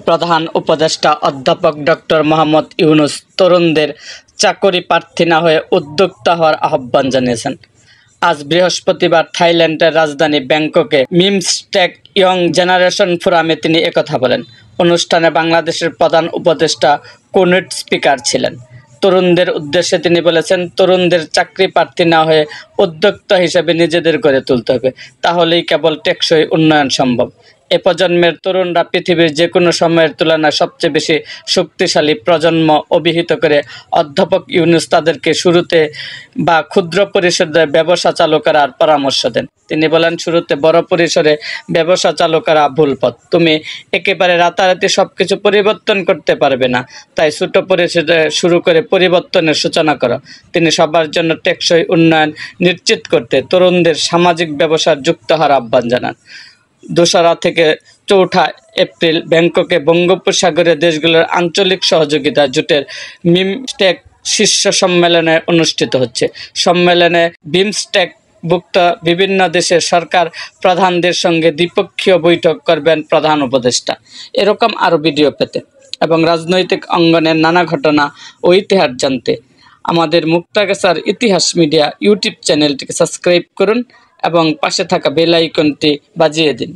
প্রধান উপদেষ্টা অধ্যাপক ডক্টর মোহাম্মদ ইউনূস তরুণদের চাকরি প্রার্থী না হয়ে উদ্যোক্তা হওয়ার আহ্বান জানিয়েছেন। আজ বৃহস্পতিবার থাইল্যান্ডের রাজধানী ব্যাংককে বিমস্টেক ইয়ং জেনারেশন ফোরামে তিনি একথা বলেন। অনুষ্ঠানে বাংলাদেশের প্রধান উপদেষ্টা কর্ণেট স্পিকার ছিলেন। তরুণদের উদ্দেশ্যে তিনি বলেছেন, তরুণদের চাকরি প্রার্থী না হয়ে উদ্যোক্তা হিসেবে নিজেদের গড়ে তুলতে হবে, তাহলেই কেবল টেকসই উন্নয়ন সম্ভব। এ প্রজন্মের তরুণরা পৃথিবীর যে কোনো সময়ের তুলনায় সবচেয়ে বেশি শক্তিশালী প্রজন্ম অভিহিত করে অধ্যাপক ইউনূস তাদেরকে শুরুতে বা ক্ষুদ্র পরিসরে ব্যবসা চালু করার পরামর্শ দেন। তিনি বলেন, শুরুতে বড় পরিসরে ব্যবসা চালু করা ভুল পথ। তুমি একেবারে রাতারাতি সব কিছু পরিবর্তন করতে পারবে না, তাই ছোট পরিসরে শুরু করে পরিবর্তনের সূচনা করো। তিনি সবার জন্য টেকসই উন্নয়ন নিশ্চিত করতে তরুণদের সামাজিক ব্যবসায় যুক্ত হওয়ার আহ্বান জানান। 2 থেকে 4 এপ্রিল ব্যাংককে বঙ্গোপসাগরের দেশগুলোর আঞ্চলিক সহযোগিতা জোটের বিমস্টেক শীর্ষ সম্মেলনে অনুষ্ঠিত হচ্ছে। সম্মেলনে বিমস্টেকভুক্ত বিভিন্ন দেশের সরকার প্রধানদের সঙ্গে দ্বিপক্ষীয় বৈঠক করবেন প্রধান উপদেষ্টা। এরকম আরও ভিডিও পেতে এবং রাজনৈতিক অঙ্গনের নানা ঘটনা ও ইতিহাস জানতে আমাদের মুক্তাগাছার ইতিহাস মিডিয়া ইউটিউব চ্যানেলটিকে সাবস্ক্রাইব করুন এবং পাশে থাকা বেল আইকনটি বাজিয়ে দিন।